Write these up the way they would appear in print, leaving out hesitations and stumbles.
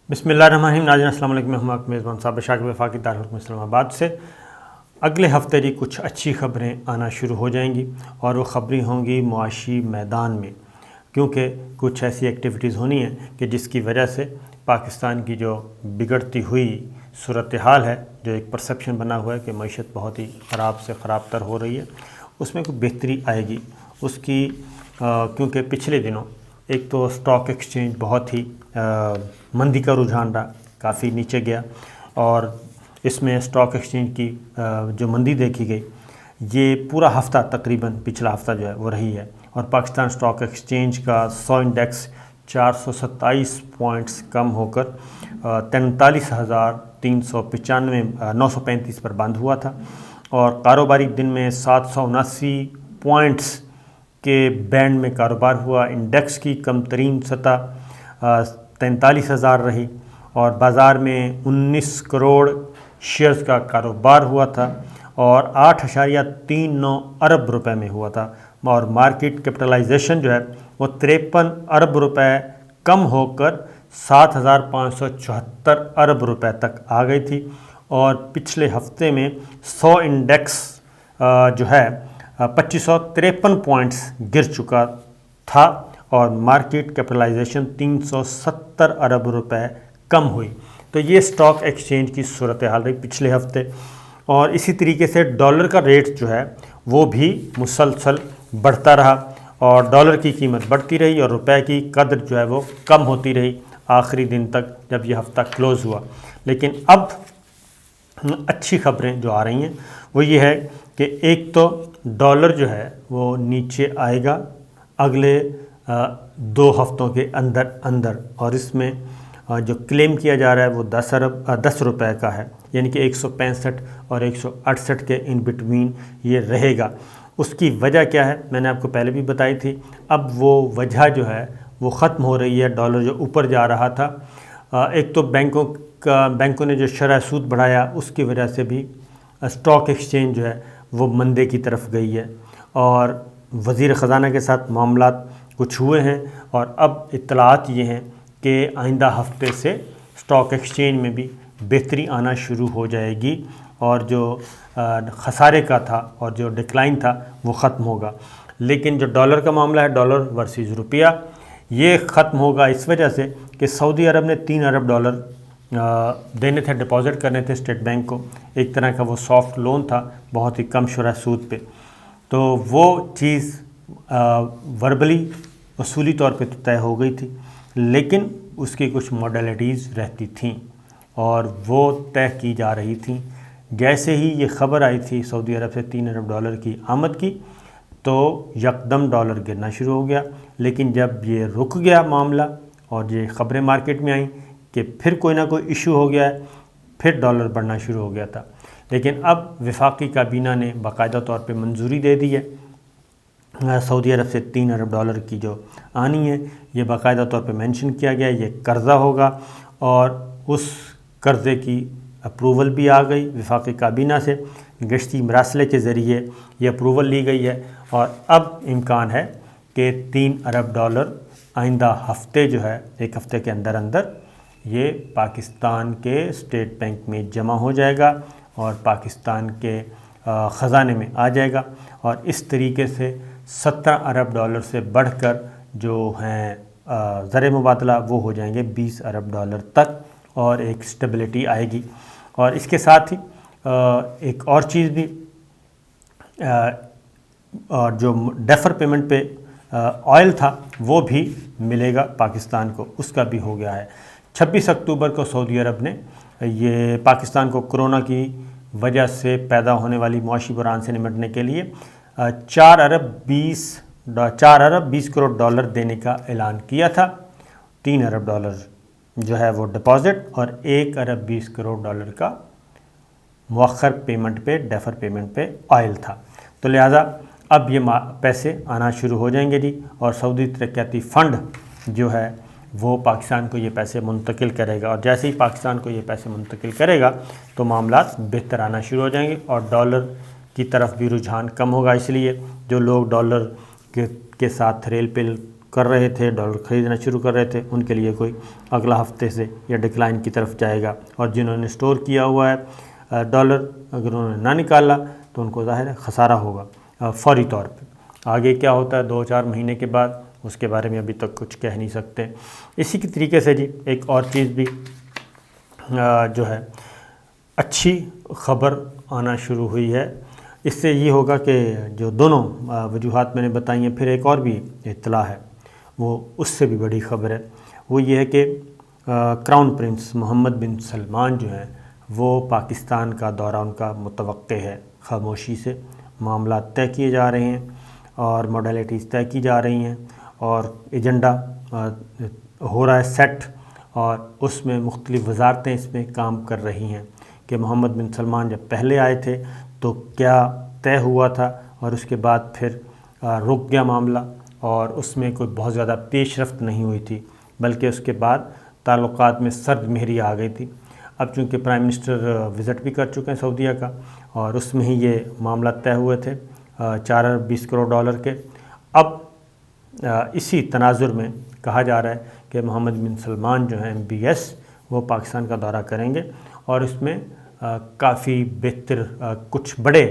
بسم اللہ الرحمن الرحیم. ناظرین السلام علیکم. میں ہوں آپ میزبان صاحب شاکر وفاقی دارالحکومت اسلام آباد سے. اگلے ہفتے جی کچھ اچھی خبریں آنا شروع ہو جائیں گی اور وہ خبریں ہوں گی معاشی میدان میں، کیونکہ کچھ ایسی ایکٹیویٹیز ہونی ہیں کہ جس کی وجہ سے پاکستان کی جو بگڑتی ہوئی صورتحال ہے، جو ایک پرسیپشن بنا ہوا ہے کہ معیشت بہت ہی خراب سے خراب تر ہو رہی ہے، اس میں کوئی بہتری آئے گی. اس کی کیونکہ پچھلے دنوں ایک تو سٹاک ایکسچینج بہت ہی مندی کا رجحان رہا، کافی نیچے گیا، اور اس میں سٹاک ایکسچینج کی جو مندی دیکھی گئی یہ پورا ہفتہ تقریباً پچھلا ہفتہ جو ہے وہ رہی ہے، اور پاکستان سٹاک ایکسچینج کا 100 انڈیکس 427 پوائنٹس کم ہو کر 43,935 پر بند ہوا تھا، اور کاروباری دن میں 779 پوائنٹس کے بینڈ میں کاروبار ہوا. انڈیکس کی کم ترین سطح 43,000 رہی، اور بازار میں 19 کروڑ شیئرز کا کاروبار ہوا تھا اور 8.39 ارب روپے میں ہوا تھا، اور مارکیٹ کیپٹلائزیشن جو ہے وہ 53 ارب روپے کم ہو کر 7,574 ارب روپے تک آ گئی تھی. اور پچھلے ہفتے میں 100 انڈیکس جو ہے 2553 پوائنٹس گر چکا تھا، اور مارکیٹ کیپٹلائزیشن 370 ارب روپے کم ہوئی. تو یہ سٹاک ایکسچینج کی صورتحال رہی پچھلے ہفتے. اور اسی طریقے سے ڈالر کا ریٹ جو ہے وہ بھی مسلسل بڑھتا رہا، اور ڈالر کی قیمت بڑھتی رہی اور روپے کی قدر جو ہے وہ کم ہوتی رہی آخری دن تک جب یہ ہفتہ کلوز ہوا. لیکن اب اچھی خبریں جو آ رہی ہیں وہ یہ ہے کہ ایک تو ڈالر جو ہے وہ نیچے آئے گا اگلے 2 ہفتوں کے اندر، اور اس میں جو کلیم کیا جا رہا ہے وہ 10 روپے کا ہے، یعنی کہ 165 اور 168 کے ان بٹوین یہ رہے گا. اس کی وجہ کیا ہے میں نے آپ کو پہلے بھی بتائی تھی. اب وہ وجہ جو ہے وہ ختم ہو رہی ہے. ڈالر جو اوپر جا رہا تھا، ایک تو بینکوں نے جو شرح سود بڑھایا اس کی وجہ سے بھی سٹاک ایکسچینج جو ہے وہ مندے کی طرف گئی ہے، اور وزیر خزانہ کے ساتھ معاملات کچھ ہوئے ہیں، اور اب اطلاعات یہ ہیں کہ آئندہ ہفتے سے سٹاک ایکسچینج میں بھی بہتری آنا شروع ہو جائے گی، اور جو خسارے کا تھا اور جو ڈکلائن تھا وہ ختم ہوگا. لیکن جو ڈالر کا معاملہ ہے، ڈالر ورسز روپیہ، یہ ختم ہوگا اس وجہ سے کہ سعودی عرب نے 3 ارب ڈالر دینے تھے، ڈپازٹ کرنے تھے اسٹیٹ بینک کو. ایک طرح کا وہ سافٹ لون تھا بہت ہی کم شرح سود پہ. تو وہ چیز وربلی اصولی طور پہ طے ہو گئی تھی، لیکن اس کی کچھ ماڈیلٹیز رہتی تھیں اور وہ طے کی جا رہی تھیں. جیسے ہی یہ خبر آئی تھی سعودی عرب سے 3 ارب ڈالر کی آمد کی، تو یکدم ڈالر گرنا شروع ہو گیا. لیکن جب یہ رک گیا معاملہ اور یہ خبریں مارکیٹ میں آئیں کہ پھر کوئی نہ کوئی ایشو ہو گیا ہے، پھر ڈالر بڑھنا شروع ہو گیا تھا. لیکن اب وفاقی کابینہ نے باقاعدہ طور پہ منظوری دے دی ہے سعودی عرب سے 3 ارب ڈالر کی جو آنی ہے. یہ باقاعدہ طور پہ مینشن کیا گیا ہے یہ قرضہ ہوگا، اور اس قرضے کی اپروول بھی آ گئی وفاقی کابینہ سے. گشتی مراسلے کے ذریعے یہ اپروول لی گئی ہے، اور اب امکان ہے کہ 3 ارب ڈالر آئندہ ہفتے جو ہے، ایک ہفتے کے اندر یہ پاکستان کے اسٹیٹ بینک میں جمع ہو جائے گا اور پاکستان کے خزانے میں آ جائے گا. اور اس طریقے سے 17 ارب ڈالر سے بڑھ کر جو ہیں زر مبادلہ وہ ہو جائیں گے 20 ارب ڈالر تک، اور ایک سٹیبلٹی آئے گی. اور اس کے ساتھ ہی ایک اور چیز بھی، اور جو ڈیفر پیمنٹ پہ آئل تھا وہ بھی ملے گا پاکستان کو، اس کا بھی ہو گیا ہے. 26 اکتوبر کو سعودی عرب نے یہ پاکستان کو کرونا کی وجہ سے پیدا ہونے والی معاشی بحران سے نمٹنے کے لیے 4 ارب 20 کروڑ ڈالر دینے کا اعلان کیا تھا. 3 ارب ڈالر جو ہے وہ ڈپازٹ، اور 1 ارب 20 کروڑ ڈالر کا مؤخر پیمنٹ پہ، ڈیفر پیمنٹ پہ آئل تھا. تو لہٰذا اب یہ پیسے آنا شروع ہو جائیں گے جی، اور سعودی ترقیاتی فنڈ جو ہے وہ پاکستان کو یہ پیسے منتقل کرے گا، اور جیسے ہی پاکستان کو یہ پیسے منتقل کرے گا تو معاملات بہتر آنا شروع ہو جائیں گے، اور ڈالر کی طرف بھی رجحان کم ہوگا. اس لیے جو لوگ ڈالر کے ساتھ ریل پل کر رہے تھے، ڈالر خریدنا شروع کر رہے تھے، ان کے لیے کوئی اگلا ہفتے سے یا ڈکلائن کی طرف جائے گا، اور جنہوں نے سٹور کیا ہوا ہے ڈالر، اگر انہوں نے نہ نکالا تو ان کو ظاہر ہے خسارہ ہوگا فوری طور پہ۔ آگے کیا ہوتا ہے 2-4 مہینے کے بعد، اس کے بارے میں ابھی تک کچھ کہہ نہیں سکتے۔ اسی کی طریقے سے جی ایک اور چیز بھی جو ہے اچھی خبر آنا شروع ہوئی ہے، اس سے یہ ہوگا کہ جو دونوں وجوہات میں نے بتائی ہیں، پھر ایک اور بھی اطلاع ہے، وہ اس سے بھی بڑی خبر ہے، وہ یہ ہے کہ کراؤن پرنس محمد بن سلمان جو ہیں وہ پاکستان کا دورہ ان کا متوقع ہے۔ خاموشی سے معاملات طے کیے جا رہے ہیں اور موڈیلٹیز طے کی جا رہی ہیں، اور ایجنڈا ہو رہا ہے سیٹ، اور اس میں مختلف وزارتیں اس میں کام کر رہی ہیں کہ محمد بن سلمان جب پہلے آئے تھے تو کیا طے ہوا تھا، اور اس کے بعد پھر رک گیا معاملہ، اور اس میں کوئی بہت زیادہ پیش رفت نہیں ہوئی تھی، بلکہ اس کے بعد تعلقات میں سرد مہری آ گئی تھی۔ اب چونکہ پرائم منسٹر وزٹ بھی کر چکے ہیں سعودیہ کا، اور اس میں ہی یہ معاملہ طے ہوئے تھے 4 ارب 20 کروڑ ڈالر کے۔ اب اسی تناظر میں کہا جا رہا ہے کہ محمد بن سلمان جو ہیں MBS وہ پاکستان کا دورہ کریں گے، اور اس میں کافی بہتر کچھ بڑے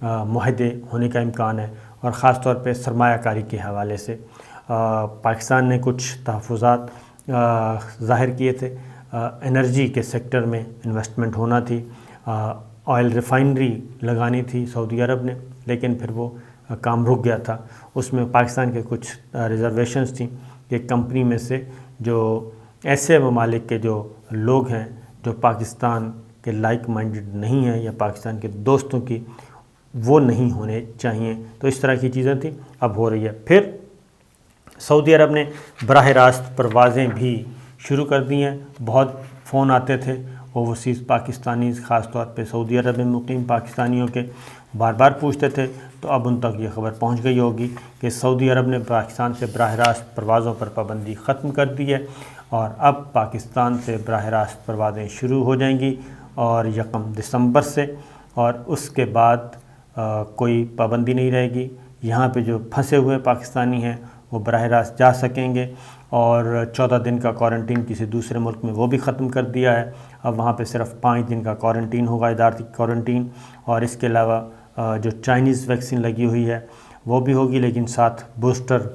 معاہدے ہونے کا امکان ہے، اور خاص طور پہ سرمایہ کاری کے حوالے سے پاکستان نے کچھ تحفظات ظاہر کیے تھے۔ انرجی کے سیکٹر میں انویسٹمنٹ ہونا تھی، آئل ریفائنری لگانی تھی سعودی عرب نے، لیکن پھر وہ کام رک گیا تھا۔ اس میں پاکستان کے کچھ ریزرویشنز تھیں کہ کمپنی میں سے جو ایسے ممالک کے جو لوگ ہیں جو پاکستان کے لائک مائنڈڈ نہیں ہیں یا پاکستان کے دوستوں کی، وہ نہیں ہونے چاہیے، تو اس طرح کی چیزیں تھیں، اب ہو رہی ہے۔ پھر سعودی عرب نے براہ راست پروازیں بھی شروع کر دی ہیں۔ بہت فون آتے تھے اوورسیز پاکستانیز، خاص طور پہ سعودی عرب میں مقیم پاکستانیوں کے، بار بار پوچھتے تھے، تو اب ان تک یہ خبر پہنچ گئی ہوگی کہ سعودی عرب نے پاکستان سے براہ راست پروازوں پر پابندی ختم کر دی ہے، اور اب پاکستان سے براہ راست پروازیں شروع ہو جائیں گی، اور 1 دسمبر سے، اور اس کے بعد کوئی پابندی نہیں رہے گی۔ یہاں پہ جو پھنسے ہوئے پاکستانی ہیں وہ براہ راست جا سکیں گے، اور 14 دن کا کوارنٹین کسی دوسرے ملک میں وہ بھی ختم کر دیا ہے۔ اب وہاں پہ صرف 5 دن کا کوارنٹین ہوگا، ادارتی کوارنٹین، اور اس کے علاوہ جو چائنیز ویکسین لگی ہوئی ہے وہ بھی ہوگی، لیکن ساتھ بوسٹر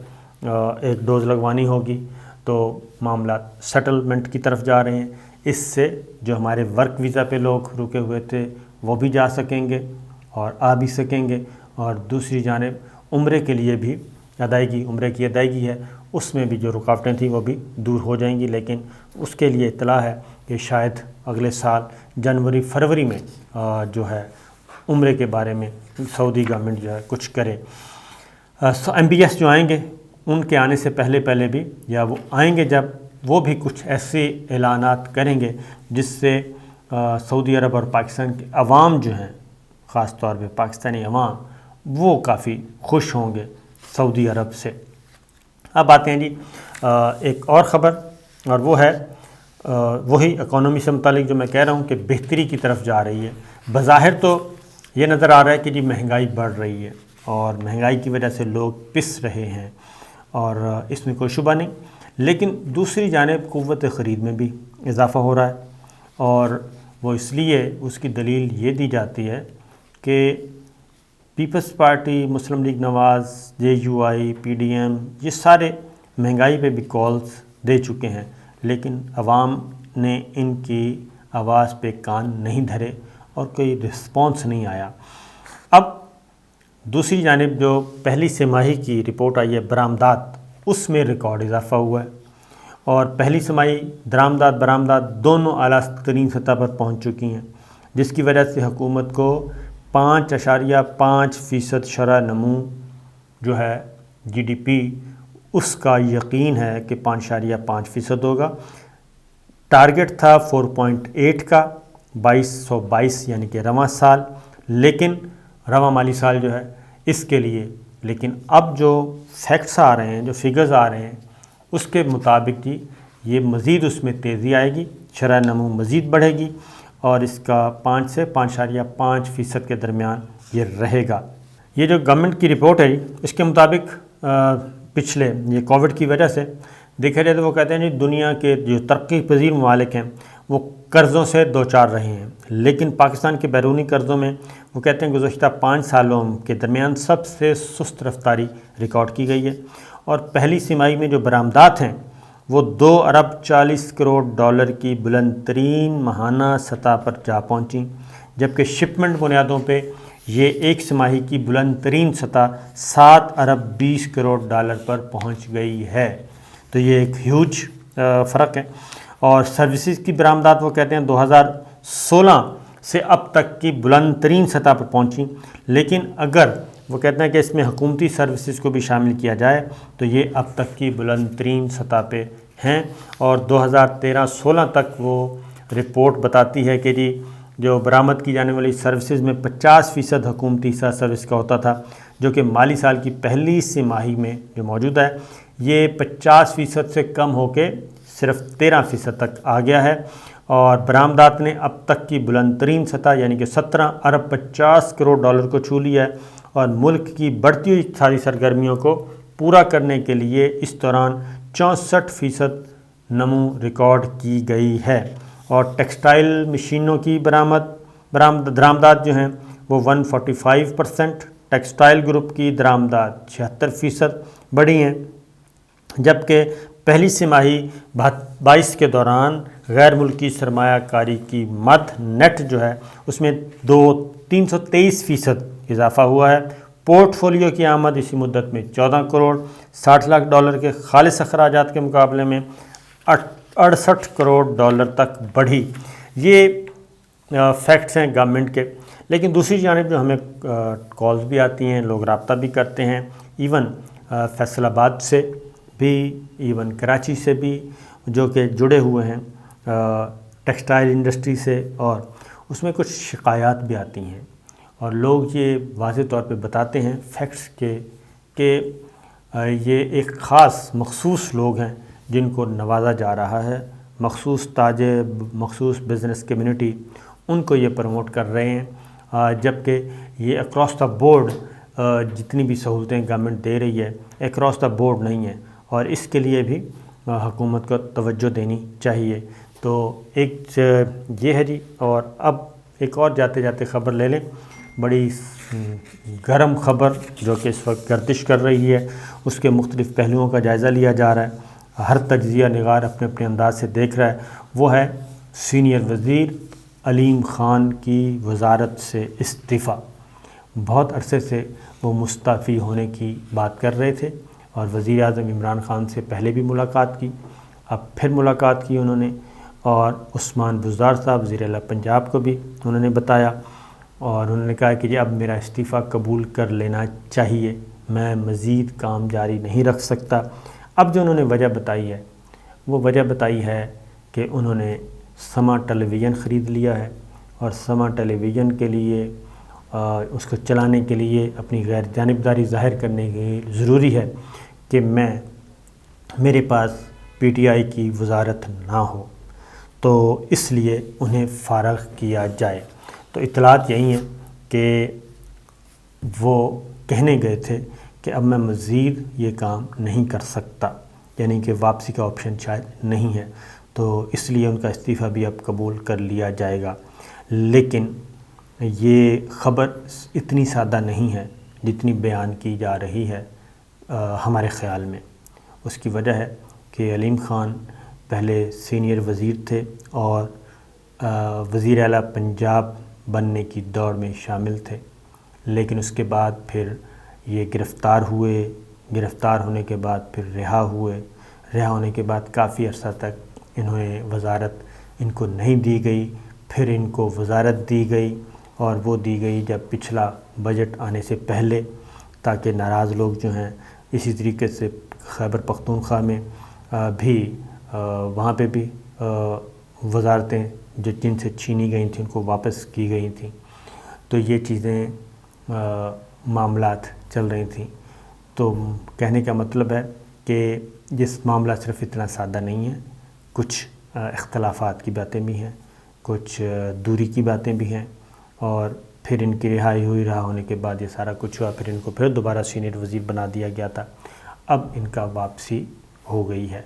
1 ڈوز لگوانی ہوگی۔ تو معاملات سیٹلمنٹ کی طرف جا رہے ہیں۔ اس سے جو ہمارے ورک ویزا پہ لوگ رکے ہوئے تھے وہ بھی جا سکیں گے اور آ بھی سکیں گے، اور دوسری جانب عمرے کے لیے بھی عمرے کی ادائیگی ہے، اس میں بھی جو رکاوٹیں تھیں وہ بھی دور ہو جائیں گی، لیکن اس کے لیے اطلاع ہے کہ شاید اگلے سال جنوری فروری میں جو ہے عمرے کے بارے میں سعودی گورنمنٹ جو ہے کچھ کرے۔ MBS جو آئیں گے ان کے آنے سے پہلے بھی، یا وہ آئیں گے جب، وہ بھی کچھ ایسے اعلانات کریں گے جس سے سعودی عرب اور پاکستان کے عوام جو ہیں، خاص طور پہ پاکستانی عوام، وہ کافی خوش ہوں گے سعودی عرب سے۔ اب آتے ہیں جی ایک اور خبر، اور وہ ہے وہی اکانومی سے متعلق جو میں کہہ رہا ہوں کہ بہتری کی طرف جا رہی ہے۔ بظاہر تو یہ نظر آ رہا ہے کہ جی مہنگائی بڑھ رہی ہے، اور مہنگائی کی وجہ سے لوگ پس رہے ہیں، اور اس میں کوئی شبہ نہیں، لیکن دوسری جانب قوت خرید میں بھی اضافہ ہو رہا ہے، اور وہ اس لیے اس کی دلیل یہ دی جاتی ہے کہ پیپلز پارٹی، مسلم لیگ نواز، JUI، PDM، یہ سارے مہنگائی پہ بھی کالز دے چکے ہیں، لیکن عوام نے ان کی آواز پہ کان نہیں دھرے اور کوئی رسپانس نہیں آیا۔ اب دوسری جانب جو پہلی سہ ماہی کی رپورٹ آئی ہے برآمدات، اس میں ریکارڈ اضافہ ہوا ہے، اور پہلی سہ ماہی درآمدات برآمدات دونوں اعلیٰ ترین سطح پر پہنچ چکی ہیں، جس کی وجہ سے حکومت کو 5.5% شرح نمو جو ہے GDP اس کا یقین ہے کہ 5.5% ہوگا۔ ٹارگٹ تھا 4.8 کا 2222 یعنی کہ رواں سال، لیکن رواں مالی سال جو ہے اس کے لیے، لیکن اب جو فیکٹس آ رہے ہیں، جو فگرز آ رہے ہیں، اس کے مطابق جی یہ مزید اس میں تیزی آئے گی، شرح نمو مزید بڑھے گی، اور اس کا 5 سے 5.5% کے درمیان یہ رہے گا۔ یہ جو گورنمنٹ کی رپورٹ ہے اس کے مطابق پچھلے یہ کووڈ کی وجہ سے دیکھا جائے تو وہ کہتے ہیں جی دنیا کے جو ترقی پذیر ممالک ہیں وہ قرضوں سے دوچار رہے ہیں، لیکن پاکستان کے بیرونی قرضوں میں وہ کہتے ہیں گزشتہ 5 سالوں کے درمیان سب سے سست رفتاری ریکارڈ کی گئی ہے، اور پہلی سمائی میں جو برآمدات ہیں وہ 2 ارب 40 کروڑ ڈالر کی بلند ترین ماہانہ سطح پر جا پہنچیں، جبکہ شپمنٹ بنیادوں پہ یہ ایک سماہی کی بلند ترین سطح 7 ارب 20 کروڑ ڈالر پر پہنچ گئی ہے۔ تو یہ ایک ہیوج فرق ہے۔ اور سروسز کی برآمدات وہ کہتے ہیں 2016 سے اب تک کی بلند ترین سطح پر پہنچیں، لیکن اگر وہ کہتے ہیں کہ اس میں حکومتی سروسز کو بھی شامل کیا جائے تو یہ اب تک کی بلند ترین سطح پہ ہیں، اور 2013-16 تک وہ رپورٹ بتاتی ہے کہ جی جو برآمد کی جانے والی سروسز میں 50% حکومتی حصہ سروس کا ہوتا تھا، جو کہ مالی سال کی پہلی سماہی میں جو موجود ہے یہ 50% سے کم ہو کے صرف 13% تک آ گیا ہے، اور برآمدات نے اب تک کی بلند ترین سطح یعنی کہ 17 ارب 50 کروڑ ڈالر کو چھو لیا ہے، اور ملک کی بڑھتی ہوئی اقتصادی سرگرمیوں کو پورا کرنے کے لیے اس دوران 64% نمو ریکارڈ کی گئی ہے۔ اور ٹیکسٹائل مشینوں کی درآمدات جو ہیں وہ 145%، ٹیکسٹائل گروپ کی درآمدات 76% بڑھی ہیں، جبکہ پہلی سماہی 22 کے دوران غیر ملکی سرمایہ کاری کی مد نیٹ جو ہے اس میں 323% اضافہ ہوا ہے۔ پورٹ فولیو کی آمد اسی مدت میں 14 کروڑ 60 لاکھ ڈالر کے خالص اخراجات کے مقابلے میں 68 کروڑ ڈالر تک بڑھی۔ یہ فیکٹس ہیں گورنمنٹ کے، لیکن دوسری جانب جو ہمیں کالز بھی آتی ہیں، لوگ رابطہ بھی کرتے ہیں، ایون فیصل آباد سے بھی، ایون کراچی سے بھی، جو کہ جڑے ہوئے ہیں ٹیکسٹائل انڈسٹری سے، اور اس میں کچھ شکایات بھی آتی ہیں، اور لوگ یہ واضح طور پہ بتاتے ہیں فیکٹس کے کہ یہ ایک خاص مخصوص لوگ ہیں جن کو نوازا جا رہا ہے، مخصوص تاجر، مخصوص بزنس کمیونٹی ان کو یہ پروموٹ کر رہے ہیں، جبکہ یہ اکراس دا بورڈ جتنی بھی سہولتیں گورنمنٹ دے رہی ہے اکراس دا بورڈ نہیں ہے، اور اس کے لیے بھی حکومت کو توجہ دینی چاہیے۔ تو ایک یہ ہے جی، اور اب ایک اور جاتے جاتے خبر لے لیں، بڑی گرم خبر جو کہ اس وقت گردش کر رہی ہے، اس کے مختلف پہلوؤں کا جائزہ لیا جا رہا ہے، ہر تجزیہ نگار اپنے اپنے انداز سے دیکھ رہا ہے، وہ ہے سینئر وزیر علیم خان کی وزارت سے استعفیٰ۔ بہت عرصے سے وہ مستعفی ہونے کی بات کر رہے تھے، اور وزیر اعظم عمران خان سے پہلے بھی ملاقات کی، اب پھر ملاقات کی انہوں نے، اور عثمان بزدار صاحب وزیر اعلیٰ پنجاب کو بھی انہوں نے بتایا، اور انہوں نے کہا کہ جی اب میرا استعفیٰ قبول کر لینا چاہیے، میں مزید کام جاری نہیں رکھ سکتا۔ اب جو انہوں نے وجہ بتائی ہے وہ وجہ بتائی ہے کہ انہوں نے سما ٹیلی ویژن خرید لیا ہے، اور سما ٹیلی ویژن کے لیے اس کو چلانے کے لیے اپنی غیر جانبداری ظاہر کرنے کی ضروری ہے کہ میرے پاس پی ٹی آئی کی وزارت نہ ہو، تو اس لیے انہیں فارغ کیا جائے۔ تو اطلاعات یہی ہیں کہ وہ کہنے گئے تھے کہ اب میں مزید یہ کام نہیں کر سکتا، یعنی کہ واپسی کا آپشن شاید نہیں ہے، تو اس لیے ان کا استعفیٰ بھی اب قبول کر لیا جائے گا۔ لیکن یہ خبر اتنی سادہ نہیں ہے جتنی بیان کی جا رہی ہے ہمارے خیال میں۔ اس کی وجہ ہے کہ علیم خان پہلے سینئر وزیر تھے اور وزیر اعلیٰ پنجاب بننے کی دوڑ میں شامل تھے، لیکن اس کے بعد پھر یہ گرفتار ہوئے، گرفتار ہونے کے بعد پھر رہا ہونے کے بعد کافی عرصہ تک انہیں وزارت ان کو نہیں دی گئی، پھر ان کو وزارت دی گئی، اور وہ دی گئی جب پچھلا بجٹ آنے سے پہلے، تاکہ ناراض لوگ جو ہیں اسی طریقے سے خیبر پختونخوا میں بھی وہاں پہ بھی وزارتیں جن سے چھینی گئی تھیں ان کو واپس کی گئی تھیں، تو یہ چیزیں معاملات چل رہی تھیں۔ تو کہنے کا مطلب ہے کہ جس معاملہ صرف اتنا سادہ نہیں ہے، کچھ اختلافات کی باتیں بھی ہیں، کچھ دوری کی باتیں بھی ہیں، اور پھر ان کی رہائی ہوئی، رہا ہونے کے بعد یہ سارا کچھ ہوا، پھر ان کو پھر دوبارہ سینئر وزیر بنا دیا گیا تھا۔ اب ان کا واپسی ہو گئی ہے۔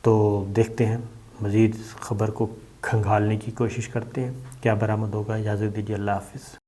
تو دیکھتے ہیں، مزید خبر کو کھنگالنے کی کوشش کرتے ہیں کیا برآمد ہوگا۔ اجازت دیجیے، اللہ حافظ۔